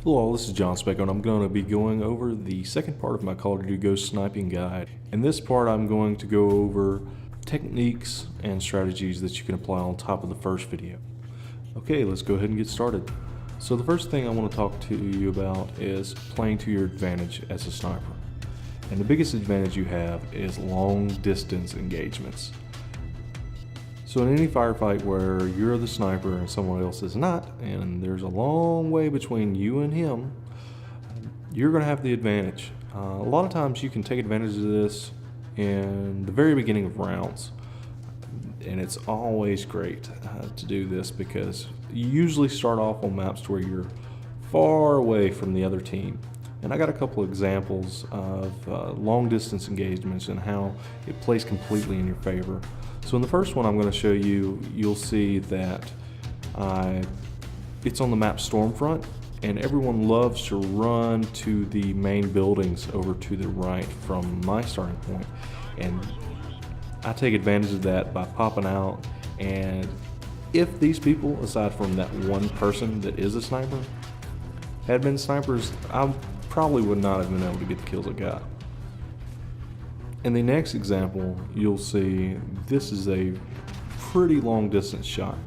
Hello, this is John Specko, and I'm going to be going over the second part of my Call of Duty Ghost sniping guide. In this part, I'm going to go over techniques and strategies that you can apply on top of the first video. Okay, let's go ahead and get started. So the first thing I want to talk to you about is playing to your advantage as a sniper. And the biggest advantage you have is long distance engagements. So in any firefight where you're the sniper and someone else is not, and there's a long way between you and him, you're going to have the advantage. A lot of times you can take advantage of this in the very beginning of rounds, and it's always great to do this because you usually start off on maps where you're far away from the other team. And I got a couple examples of long distance engagements and how it plays completely in your favor. So in the first one I'm going to show you, you'll see that it's on the map Stormfront, and everyone loves to run to the main buildings over to the right from my starting point. And I take advantage of that by popping out, and if these people, aside from that one person that is a sniper, had been snipers, I probably would not have been able to get the kills I got. In the next example, you'll see this is a pretty long distance shot.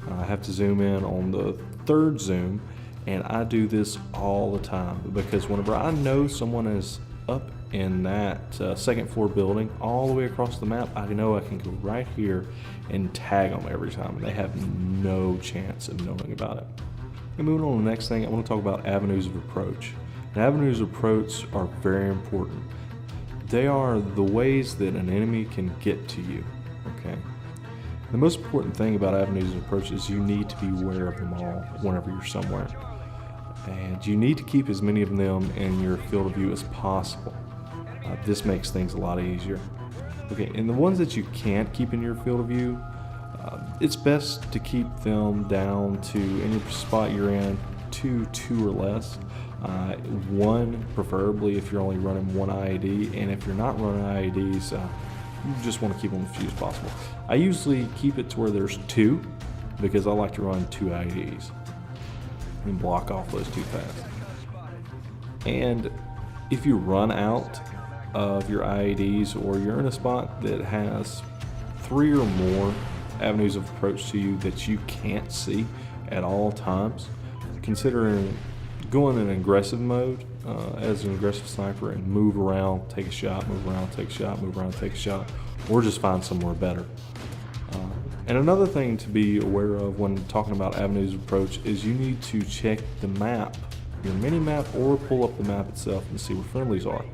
I have to zoom in on the third zoom, and I do this all the time because whenever I know someone is up in that second floor building all the way across the map, I know I can go right here and tag them every time, and they have no chance of knowing about it. And moving on to the next thing, I want to talk about avenues of approach. And avenues of approach are very important. They are the ways that an enemy can get to you, okay? The most important thing about avenues of approach is you need to be aware of them all whenever you're somewhere. And you need to keep as many of them in your field of view as possible. This makes things a lot easier. Okay, and the ones that you can't keep in your field of view, it's best to keep them down to, in your spot you're in, two or less. One, preferably if you're only running one IED, and if you're not running IEDs, you just want to keep them as few as possible. I usually keep it to where there's two, because I like to run two IEDs and block off those too fast. And if you run out of your IEDs, or you're in a spot that has three or more avenues of approach to you that you can't see at all times, considering going in aggressive mode as an aggressive sniper and move around, take a shot, move around, take a shot, move around, take a shot, or just find somewhere better. And another thing to be aware of when talking about avenues of approach is you need to check the map, your mini map, or pull up the map itself and see where friendlies are.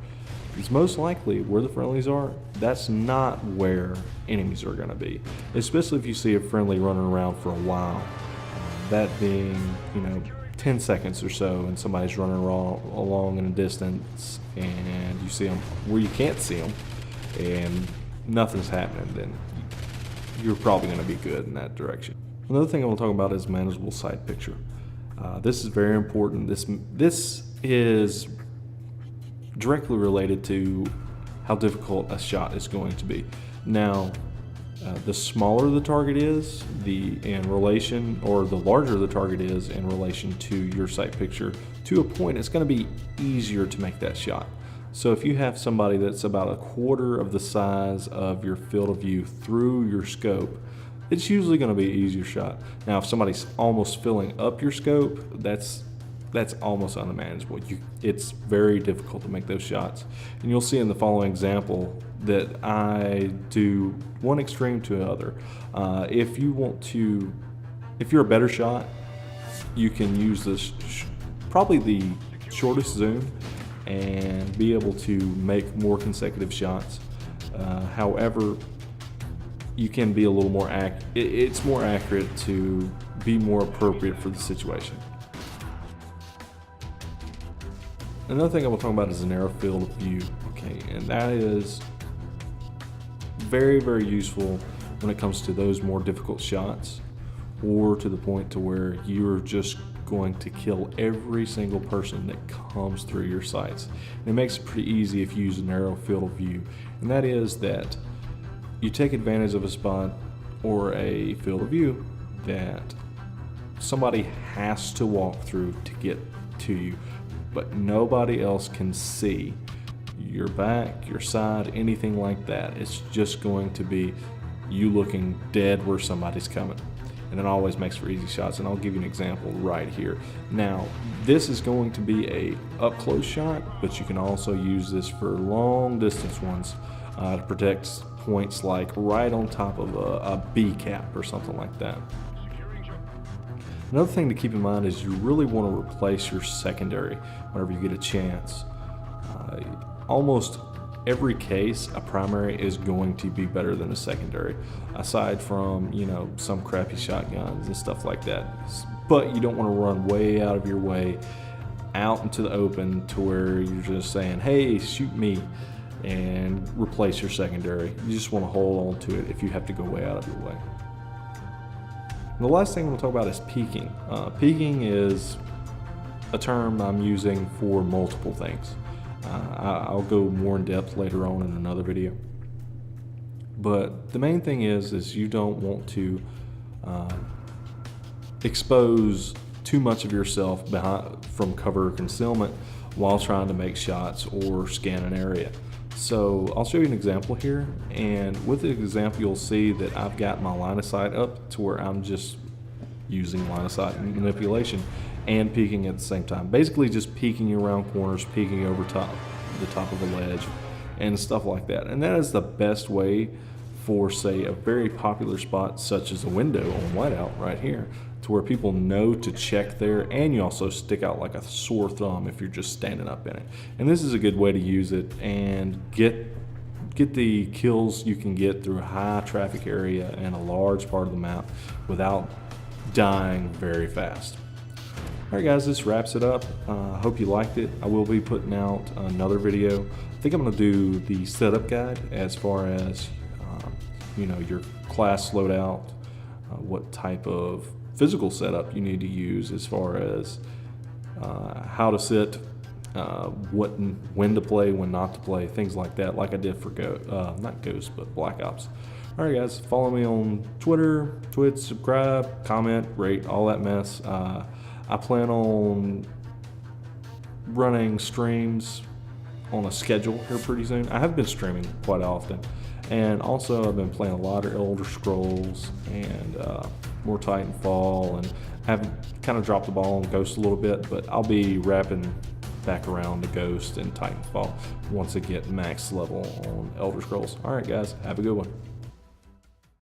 It's most likely where the friendlies are, that's not where enemies are going to be, especially if you see a friendly running around for a while. That being, 10 seconds or so, and somebody's running along in a distance, and you see them where you can't see them, and nothing's happening, then you're probably going to be good in that direction. Another thing I want to talk about is manageable sight picture. This is very important. This is directly related to how difficult a shot is going to be. Now, the smaller the target is, the larger the target is in relation to your sight picture, to a point, it's going to be easier to make that shot. So if you have somebody that's about a quarter of the size of your field of view through your scope, it's usually going to be an easier shot. Now, if somebody's almost filling up your scope, that's almost unmanageable. It's very difficult to make those shots. And you'll see in the following example that I do one extreme to the other. If you're a better shot, you can use this, probably the shortest zoom, and be able to make more consecutive shots. However, you can be a little more it's more accurate to be more appropriate for the situation. Another thing I will talk about is a narrow field of view, okay, and that is very, very useful when it comes to those more difficult shots, or to the point to where you're just going to kill every single person that comes through your sights. And it makes it pretty easy if you use a narrow field of view, and that is that you take advantage of a spot or a field of view that somebody has to walk through to get to you, but nobody else can see your back, your side, anything like that. It's just going to be you looking dead where somebody's coming. And it always makes for easy shots, and I'll give you an example right here. Now, this is going to be a up-close shot, but you can also use this for long-distance ones to protect points like right on top of a B cap or something like that. Another thing to keep in mind is you really want to replace your secondary whenever you get a chance. Almost every case, a primary is going to be better than a secondary, aside from, you know, some crappy shotguns and stuff like that. But you don't want to run way out of your way out into the open to where you're just saying, hey, shoot me, and replace your secondary. You just want to hold on to it if you have to go way out of your way. And the last thing I'm going to talk about is peeking. Peeking is a term I'm using for multiple things. I'll go more in depth later on in another video. But the main thing is you don't want to expose too much of yourself from cover or concealment while trying to make shots or scan an area. So I'll show you an example here, and with the example you'll see that I've got my line of sight up to where I'm just using line of sight manipulation and peeking at the same time. Basically just peeking around corners, peeking over the top of a ledge and stuff like that. And that is the best way for, say, a very popular spot such as a window on whiteout right here, to where people know to check there, and you also stick out like a sore thumb if you're just standing up in it. And this is a good way to use it and get the kills you can get through a high traffic area and a large part of the map without dying very fast. Alright guys, this wraps it up. I hope you liked it. I will be putting out another video. I think I'm going to do the setup guide as far as you know, your class loadout, what type of physical setup you need to use as far as how to sit, when to play, when not to play, things like that, like I did for not Ghost, but Black Ops. Alright guys, follow me on Twitter, Twitch, subscribe, comment, rate, all that mess. I plan on running streams on a schedule here pretty soon. I have been streaming quite often, and also I've been playing a lot of Elder Scrolls and more Titanfall, and have kind of dropped the ball on Ghost a little bit, but I'll be wrapping back around to Ghost and Titanfall once I get max level on Elder Scrolls. Alright guys, have a good one.